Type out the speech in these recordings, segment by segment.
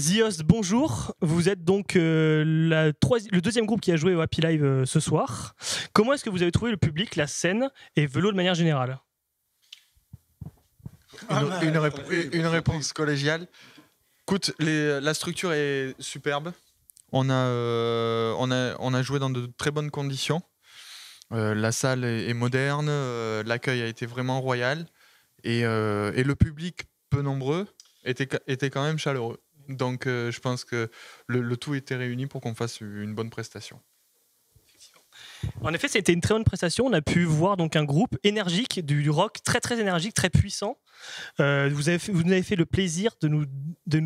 Zios, bonjour. Vous êtes donc le deuxième groupe qui a joué au Happy Live ce soir. Comment est-ce que vous avez trouvé le public, la scène et Velo de manière générale? Une réponse collégiale. Écoute, la structure est superbe. On a joué dans de très bonnes conditions. La salle est moderne, l'accueil a été vraiment royal et le public, peu nombreux, était quand même chaleureux. Donc je pense que le tout était réuni pour qu'on fasse une bonne prestation. En effet, c'était une très bonne prestation. On a pu voir donc un groupe énergique, du rock très très énergique, très puissant. Vous nous avez fait le plaisir de nous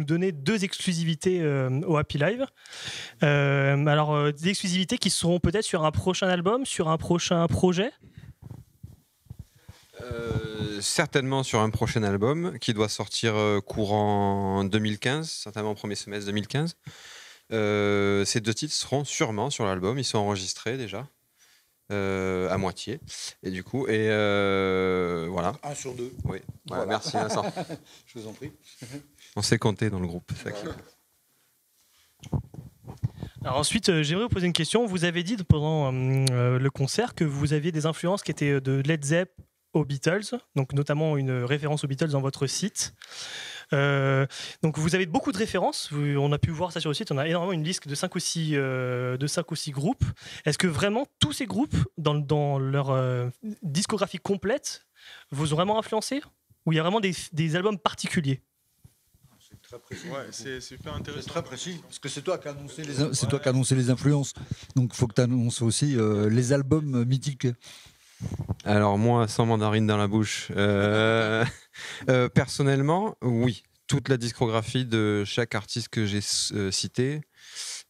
donner 2 exclusivités au Happy Live. Des exclusivités qui seront peut-être sur un prochain album, sur un prochain projet. Certainement sur un prochain album qui doit sortir courant 2015, certainement premier semestre 2015. Ces 2 titres seront sûrement sur l'album, ils sont enregistrés déjà. À moitié et du coup voilà. 1 sur 2. Oui. Voilà. Merci Vincent. Je vous en prie. On sait compter dans le groupe. Alors ensuite, j'aimerais vous poser une question. Vous avez dit pendant le concert que vous aviez des influences qui étaient de Led Zepp aux Beatles, donc notamment une référence aux Beatles dans votre site. Donc vous avez beaucoup de références, on a pu voir ça sur le site, on a énormément une liste de 5 ou 6 groupes. Est-ce que vraiment tous ces groupes, dans leur discographie complète, vous ont vraiment influencé? Ou il y a vraiment des albums particuliers? C'est très précis. Ouais, c'est super intéressant. C'est très précis, parce que c'est toi qui as annoncé les influences. Donc il faut que tu annonces aussi les albums mythiques. Alors moi, sans mandarine dans la bouche, personnellement, oui. Toute la discographie de chaque artiste que j'ai cité,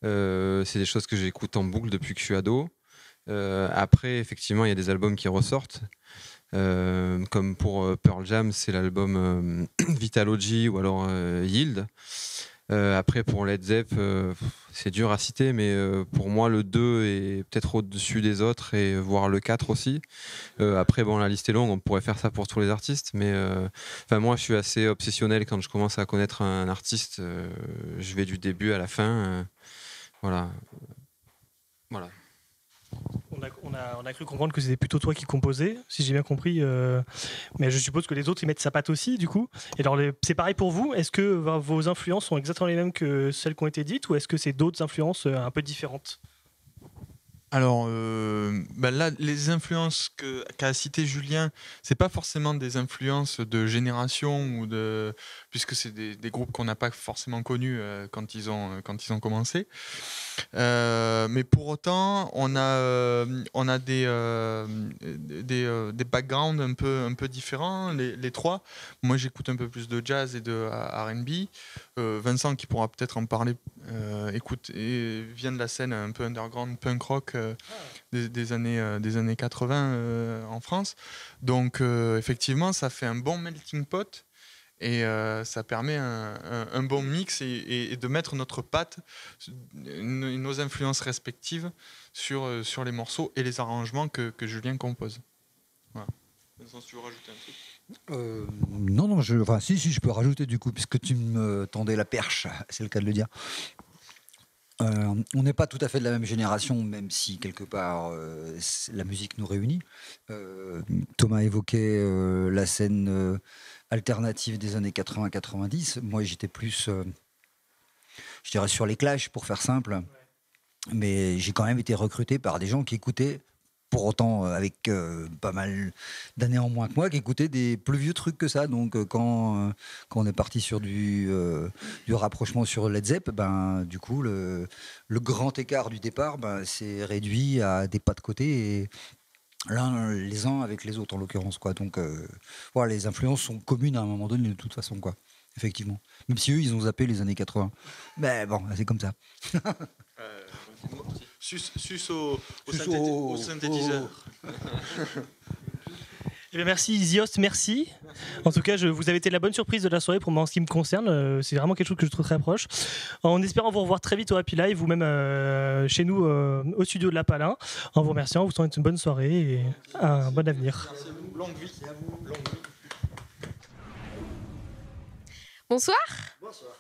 c'est des choses que j'écoute en boucle depuis que je suis ado. Après, effectivement, il y a des albums qui ressortent. Comme pour Pearl Jam, c'est l'album Vitalogy ou alors Yield. Après, pour Led Zepp, c'est dur à citer, mais pour moi, le 2 est peut-être au-dessus des autres, et voire le 4 aussi. Après, bon, la liste est longue, on pourrait faire ça pour tous les artistes, mais moi, je suis assez obsessionnel quand je commence à connaître un artiste. Je vais du début à la fin. Voilà. On a cru comprendre que c'était plutôt toi qui composais, si j'ai bien compris. Mais je suppose que les autres, ils mettent sa patte aussi, du coup. Et alors, c'est pareil pour vous? Est-ce que vos influences sont exactement les mêmes que celles qui ont été dites, ou est-ce que c'est d'autres influences un peu différentes? Alors là, les influences qu'a cité Julien, c'est pas forcément des influences de génération puisque c'est des groupes qu'on n'a pas forcément connus quand ils ont commencé. Mais pour autant, on a des backgrounds un peu différents, les 3. Moi, j'écoute un peu plus de jazz et de R&B. Vincent, qui pourra peut-être en parler, vient de la scène un peu underground punk rock des années 80 en France. Donc, effectivement, ça fait un bon melting pot. Et ça permet un bon mix et de mettre notre patte, nos influences respectives sur les morceaux et les arrangements que Julien compose. Voilà. Vincent, si tu veux rajouter un truc? Non, si, je peux rajouter du coup, puisque tu me tendais la perche, c'est le cas de le dire. On n'est pas tout à fait de la même génération, même si quelque part la musique nous réunit. Thomas évoquait la scène alternative des années 80-90. Moi, j'étais plus, je dirais, sur les Clash, pour faire simple. Mais j'ai quand même été recruté par des gens qui écoutaient, pour autant avec pas mal d'années en moins que moi, qui écoutaient des plus vieux trucs que ça. Donc quand on est parti sur du rapprochement sur Led Zepp, du coup le grand écart du départ s'est réduit à des pas de côté, et les uns avec les autres en l'occurrence, quoi. Donc voilà, les influences sont communes à un moment donné de toute façon, quoi. Effectivement, même si eux ils ont zappé les années 80, mais bon, c'est comme ça. Sus au synthétiseur. Eh bien, merci Zios, merci. En tout cas, vous avez été la bonne surprise de la soirée pour moi en ce qui me concerne. C'est vraiment quelque chose que je trouve très proche. En espérant vous revoir très vite au Happy Live, ou même chez nous au studio de La Palin. En vous remerciant, vous souhaitez une bonne soirée et un bon avenir. Longue vie. Longue vie. Bonsoir. Bonsoir.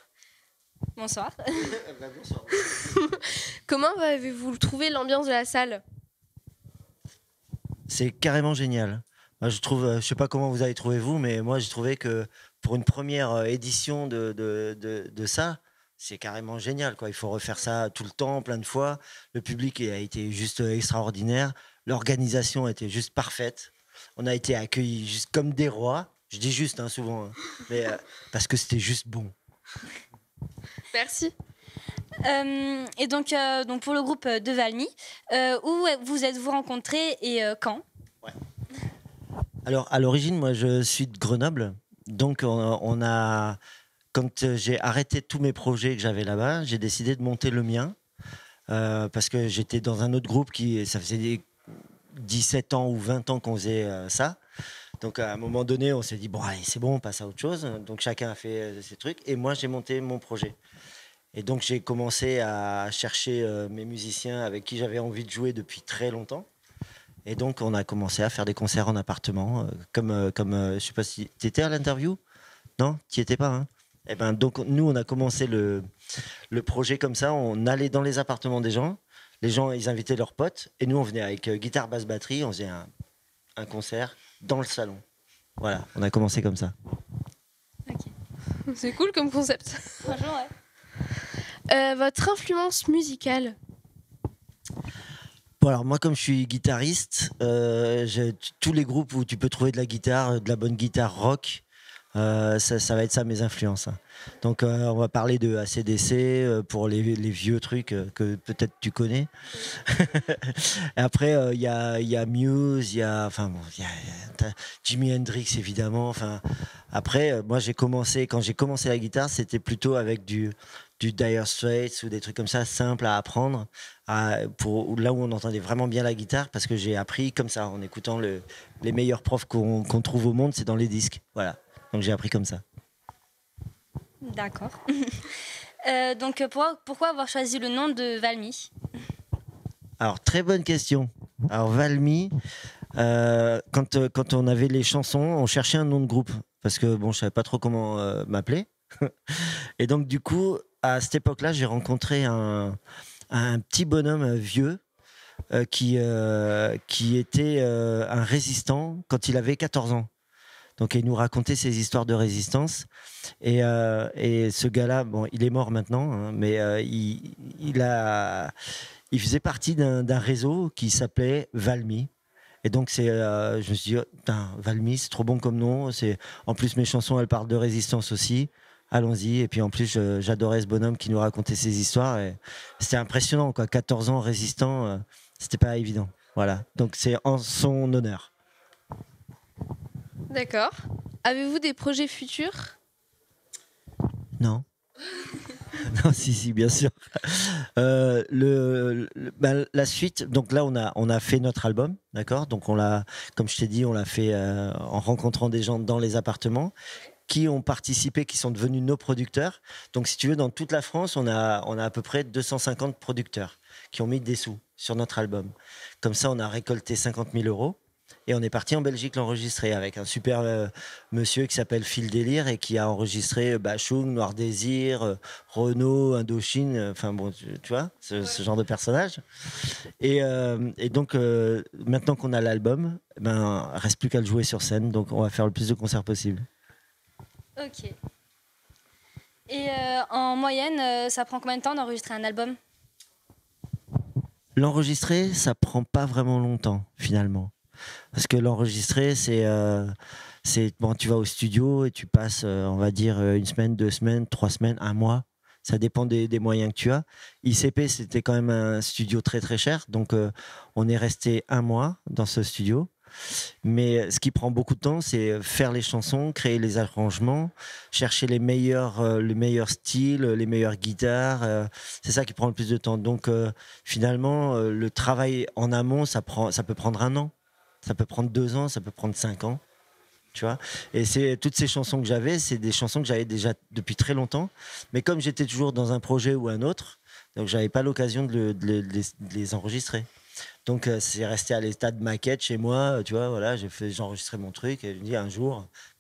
Bonsoir. Bonsoir. Comment avez-vous trouvé l'ambiance de la salle? C'est carrément génial. Moi, je trouve, je sais pas comment vous avez trouvé vous, mais moi j'ai trouvé que pour une première édition de ça, c'est carrément génial, quoi. Il faut refaire ça tout le temps, plein de fois. Le public a été juste extraordinaire. L'organisation était juste parfaite. On a été accueillis juste comme des rois. Je dis juste, hein, souvent, hein. Mais, parce que c'était juste bon. Merci. Et donc pour le groupe de Valmy, où vous êtes-vous rencontrés et quand? Alors, à l'origine, moi, je suis de Grenoble. Donc, quand j'ai arrêté tous mes projets que j'avais là-bas, j'ai décidé de monter le mien. Parce que j'étais dans un autre groupe ça faisait 17 ans ou 20 ans qu'on faisait ça. Donc, à un moment donné, on s'est dit, bon, allez, c'est bon, on passe à autre chose. Donc, chacun a fait ses trucs. Et moi, j'ai monté mon projet. Et donc, j'ai commencé à chercher mes musiciens avec qui j'avais envie de jouer depuis très longtemps. Et donc, on a commencé à faire des concerts en appartement, comme je sais pas si tu étais à l'interview, non, tu n'y étais pas, hein. Et ben donc nous, on a commencé le projet comme ça. On allait dans les appartements des gens. Les gens, ils invitaient leurs potes, et nous, on venait avec guitare, basse, batterie. On faisait un concert dans le salon. Voilà, on a commencé comme ça. C'est cool comme concept. Franchement, ouais. Votre influence musicale? Bon, alors moi, comme je suis guitariste, tous les groupes où tu peux trouver de la guitare, de la bonne guitare rock, ça va être ça mes influences, hein. Donc on va parler de AC/DC pour les vieux trucs que peut-être tu connais. Et après il y a Muse, il y a Jimi Hendrix évidemment. Enfin après moi quand j'ai commencé la guitare, c'était plutôt avec du Dire Straits ou des trucs comme ça simples à apprendre, là où on entendait vraiment bien la guitare, parce que j'ai appris comme ça en écoutant les meilleurs profs qu'on trouve au monde, c'est dans les disques. Voilà. Donc j'ai appris comme ça. D'accord. Donc pourquoi avoir choisi le nom de Valmy? Alors très bonne question. Alors Valmy, quand on avait les chansons, on cherchait un nom de groupe, parce que bon, je savais pas trop comment m'appeler. Et donc du coup, à cette époque-là, j'ai rencontré un petit bonhomme vieux qui était un résistant quand il avait 14 ans. Donc il nous racontait ses histoires de résistance. Et ce gars-là, bon, il est mort maintenant, hein, mais il faisait partie d'un réseau qui s'appelait Valmy. Et donc je me suis dit, oh, putain, Valmy, c'est trop bon comme nom. En plus, mes chansons, elles parlent de résistance aussi. Allons-y. Et puis en plus, j'adorais ce bonhomme qui nous racontait ses histoires. Et c'était impressionnant, quoi. 14 ans résistant, c'était pas évident. Voilà. Donc c'est en son honneur. D'accord. Avez-vous des projets futurs? Non. Non, si, bien sûr. La suite, donc là, on a fait notre album, d'accord. Donc comme je t'ai dit, on l'a fait en rencontrant des gens dans les appartements qui ont participé, qui sont devenus nos producteurs. Donc, si tu veux, dans toute la France, on a à peu près 250 producteurs qui ont mis des sous sur notre album. Comme ça, on a récolté 50 000 euros. Et on est parti en Belgique l'enregistrer avec un super monsieur qui s'appelle Phil Délire et qui a enregistré Bachung, Noir Désir, Renaud, Indochine, enfin bon, tu vois, ce genre de personnage. Et donc, maintenant qu'on a l'album, reste plus qu'à le jouer sur scène, donc on va faire le plus de concerts possible. Ok. Et en moyenne, ça prend combien de temps d'enregistrer un album? L'enregistrer, ça prend pas vraiment longtemps, finalement. Parce que l'enregistrer, bon, tu vas au studio et tu passes, on va dire, 1 semaine, 2 semaines, 3 semaines, 1 mois. Ça dépend des moyens que tu as. ICP, c'était quand même un studio très très cher. Donc, on est resté 1 mois dans ce studio. Mais ce qui prend beaucoup de temps, c'est faire les chansons, créer les arrangements, chercher les meilleurs styles, les meilleures guitares. C'est ça qui prend le plus de temps. Donc, finalement, le travail en amont, ça peut prendre 1 an. Ça peut prendre 2 ans, ça peut prendre 5 ans, tu vois. Et toutes ces chansons que j'avais, c'est des chansons que j'avais déjà depuis très longtemps. Mais comme j'étais toujours dans un projet ou un autre, donc j'avais pas l'occasion de les enregistrer. Donc c'est resté à l'état de maquette chez moi, tu vois. Voilà, j'ai enregistré mon truc et je me dis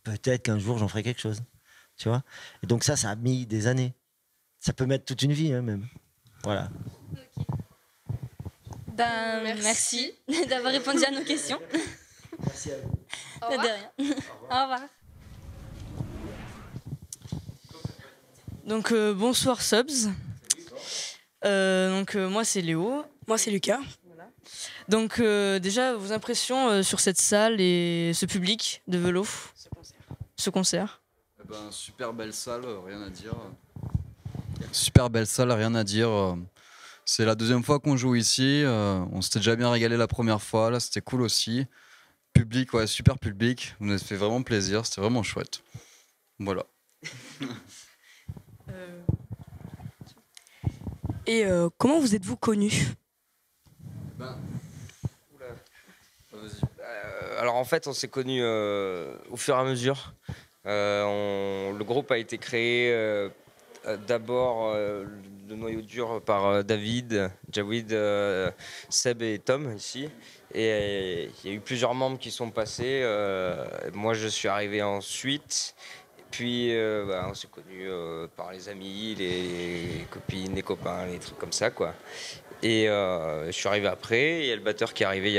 peut-être qu'un jour j'en ferai quelque chose, tu vois. Et donc ça a mis des années. Ça peut mettre toute une vie, hein, même. Voilà. Ben, merci d'avoir répondu à nos questions. Merci à vous. Au De revoir. rien. Au revoir. Donc bonsoir Subs. Moi c'est Léo. Moi, c'est Lucas. Donc déjà vos impressions sur cette salle et ce public de vélo, ce concert. Eh ben, super belle salle, rien à dire. Super belle salle, rien à dire. C'est la deuxième fois qu'on joue ici. On s'était déjà bien régalé la première fois. Là, c'était cool aussi. Public, ouais, super public. Vous nous avez fait vraiment plaisir. C'était vraiment chouette. Voilà. Et comment vous êtes-vous connus? Alors en fait, on s'est connus au fur et à mesure. Le groupe a été créé d'abord le noyau dur par David, Jawid, Seb et Tom ici. Et il y a eu plusieurs membres qui sont passés. Moi, je suis arrivé ensuite. Puis on s'est connus par les amis, les copines, les copains, les trucs comme ça, quoi. Et je suis arrivé après. Il y a le batteur qui est arrivé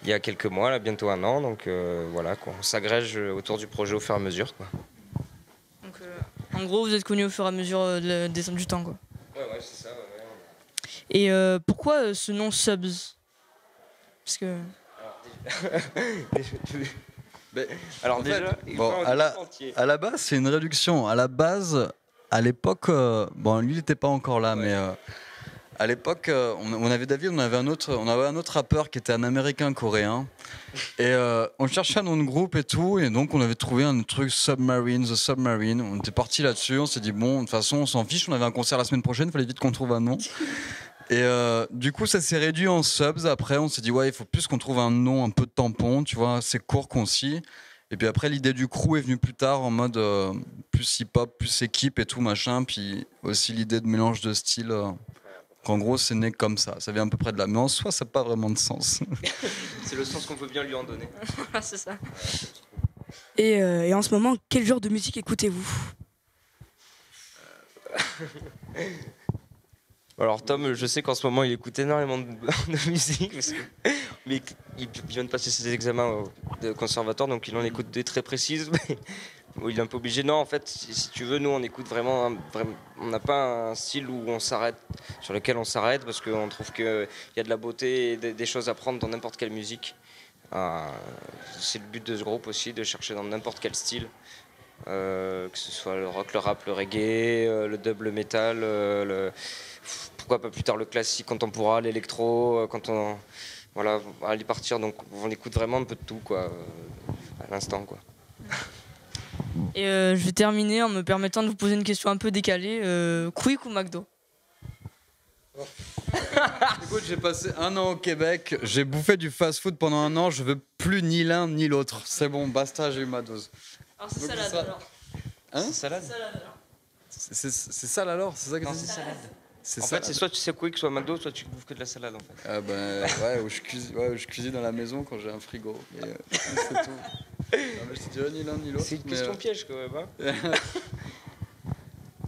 il y a quelques mois, là, bientôt 1 an. Donc voilà, quoi. On s'agrège autour du projet au fur et à mesure, quoi. Donc, en gros vous êtes connus au fur et à mesure du temps, quoi. Ouais, c'est ça. Ouais. Et pourquoi ce nom Subs? Parce que Alors En fait, déjà, bon, à la base, c'est une réduction. À la base, à l'époque, bon, lui, il n'était pas encore là, mais à l'époque, on avait David, on avait un autre rappeur qui était un Américain coréen, et on cherchait un nom de groupe et tout, et donc on avait trouvé un truc Submarine, The Submarine. On était parti là-dessus, on s'est dit bon, de toute façon, on s'en fiche, on avait un concert la semaine prochaine, il fallait vite qu'on trouve un nom. Et du coup, ça s'est réduit en Subs. Après, on s'est dit, ouais, il faut plus qu'on trouve un nom un peu de tampon, tu vois, c'est court, concis. Et puis après, l'idée du crew est venue plus tard en mode plus hip-hop, plus équipe et tout, machin. Puis aussi l'idée de mélange de styles. En gros, c'est né comme ça. Ça vient à peu près de là. Mais en soi, ça n'a pas vraiment de sens. c'est le sens qu'on peut bien lui en donner. c'est ça. Et en ce moment, quel genre de musique écoutez-vous? Alors Tom, je sais qu'en ce moment il écoute énormément de musique, mais il vient de passer ses examens de conservatoire, donc il en écoute des très précises, mais il est un peu obligé. Non, en fait, si tu veux, nous on écoute vraiment on n'a pas un style où on s'arrête, sur lequel on s'arrête, parce qu'on trouve qu'il y a de la beauté et des choses à prendre dans n'importe quelle musique. C'est le but de ce groupe aussi, de chercher dans n'importe quel style. Que ce soit le rock, le rap, le reggae, le dub, le metal, pourquoi pas plus tard le classique quand on pourra, l'électro, quand on aller partir. Donc on écoute vraiment un peu de tout, quoi, à l'instant, quoi. Et je vais terminer en me permettant de vous poser une question un peu décalée. Quick ou McDo? Écoute, j'ai passé 1 an au Québec, j'ai bouffé du fast-food pendant 1 an, je veux plus ni l'un ni l'autre. C'est bon, basta, j'ai eu ma dose. Alors c'est Donc, salade ça- alors. Hein? Salade. C'est sale alors? C'est ça que Non, tu c'est dis? salade. C'est En fait, salade. c'est soit tu sais quick, soit McDo, soit tu bouffes que de la salade, en fait. Ah ben ouais, où je cuisine à la maison quand j'ai un frigo. Mais, c'est tout. Non, mais je te dirais ni l'un ni l'autre. C'est une mais, question piège, quand même, hein.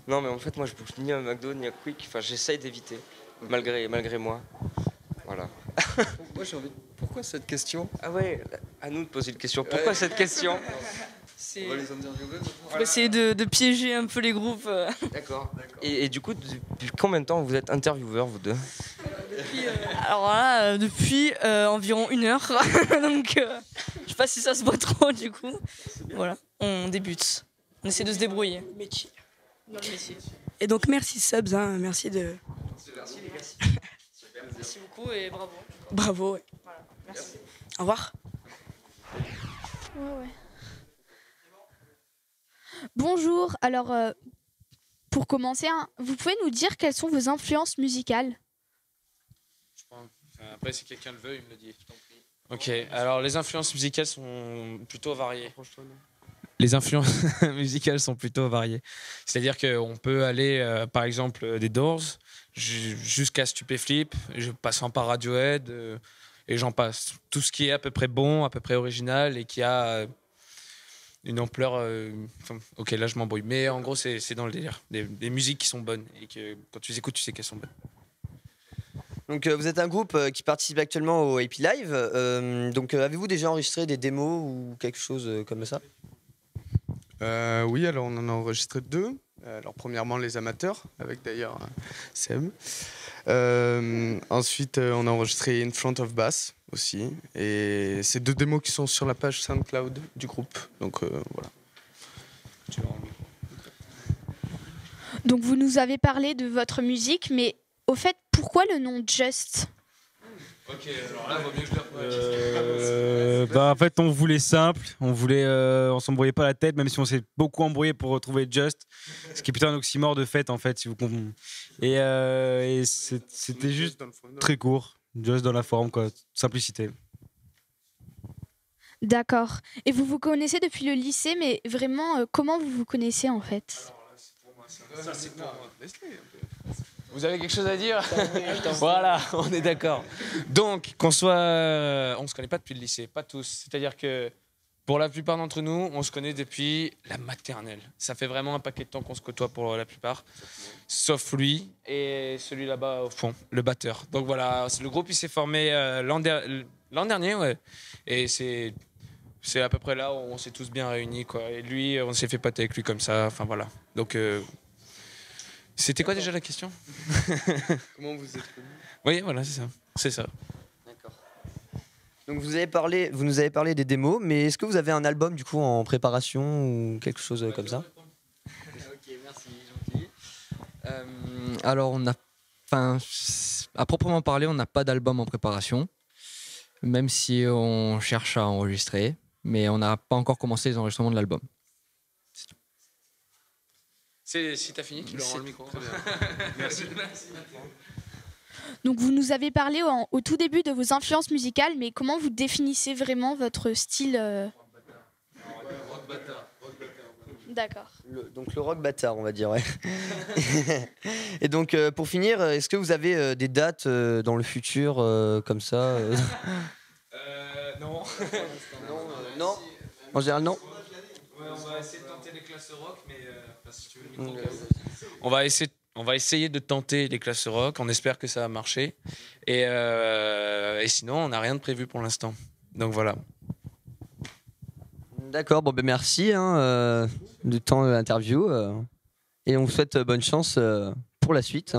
Non, mais en fait, moi, je bouffe ni à McDo, ni à Quick. Enfin, j'essaye d'éviter, malgré moi. Voilà. Moi, j'ai envie. Pourquoi cette question? Ah ouais, à nous de poser une question. Pourquoi Ouais. cette question? On va les interviewer. Pour essayer de piéger un peu les groupes. D'accord. Et du coup, depuis combien de temps vous êtes intervieweurs, vous deux? Alors là, depuis environ 1 heure. Donc, je sais pas si ça se voit trop du coup. Voilà, on débute. On essaie de se débrouiller. Métier. Dans le métier. Et donc, merci Subs, hein, merci de. Merci beaucoup et bravo. Bravo. Ouais. Voilà, merci. Au revoir. Ouais. Bonjour, alors pour commencer, hein, vous pouvez nous dire quelles sont vos influences musicales? Après, si quelqu'un le veut, il me le dit. Ok, alors les influences musicales sont plutôt variées. Les influences musicales sont plutôt variées. C'est-à-dire qu'on peut aller, par exemple, des Doors jusqu'à Stupéflip, passant par Radiohead, et j'en passe. Tout ce qui est à peu près bon, à peu près original, et qui a une ampleur. Ok, là je m'embrouille. Mais en gros, c'est dans le délire. Des musiques qui sont bonnes et que quand tu les écoutes, tu sais qu'elles sont bonnes. Donc vous êtes un groupe qui participe actuellement au AP Live. Donc avez-vous déjà enregistré des démos ou quelque chose comme ça? Oui, alors on en a enregistré 2. Alors premièrement les amateurs, avec d'ailleurs Seb. Ensuite on a enregistré In Front of Bass aussi. Et c'est 2 démos qui sont sur la page SoundCloud du groupe. Donc voilà. Donc vous nous avez parlé de votre musique, mais au fait, pourquoi le nom Just? Ok, alors là, vaut mieux que je le En fait, on voulait simple, on s'embrouillait pas la tête, même si on s'est beaucoup embrouillé pour retrouver Just, ce qui est plutôt un oxymore de fait en fait, si vous comprenez. Et c'était juste très court, Just dans la forme, quoi, simplicité. D'accord. Et vous vous connaissez depuis le lycée, mais vraiment, comment vous vous connaissez en fait? Ça, c'est pour moi. Vous avez quelque chose à dire? Voilà, on est d'accord. Donc, on se connaît pas depuis le lycée, pas tous. C'est-à-dire que pour la plupart d'entre nous, on se connaît depuis la maternelle. Ça fait vraiment un paquet de temps qu'on se côtoie pour la plupart, sauf lui et celui là-bas au fond, le batteur. Donc voilà, le groupe il s'est formé l'an dernier, ouais. Et c'est à peu près là où on s'est tous bien réunis, quoi. Et lui, on s'est fait poter avec lui comme ça. Enfin voilà. Donc c'était quoi déjà la question? Comment vous êtes connus? Oui, voilà, c'est ça. D'accord. Donc vous nous avez parlé des démos, mais est-ce que vous avez un album du coup en préparation ou quelque chose comme ça? Ok, merci, gentil. Alors à proprement parler, on n'a pas d'album en préparation, même si on cherche à enregistrer, mais on n'a pas encore commencé les enregistrements de l'album. Si t'as fini, tu leur rends le micro. Merci. Donc vous nous avez parlé au tout début de vos influences musicales, mais comment vous définissez vraiment votre style? Rock bâtard. D'accord. Donc le rock bâtard, on va dire, ouais. Et donc pour finir, est-ce que vous avez des dates dans le futur comme ça Non. Non. En général, non. Ouais, on va essayer de tenter les classes rock, mais si tu veux le micro, on va essayer de tenter les classes rock. On espère que ça va marcher. Et sinon, on n'a rien de prévu pour l'instant. Donc voilà. D'accord. Bon, ben merci du temps de l'interview et on vous souhaite bonne chance pour la suite.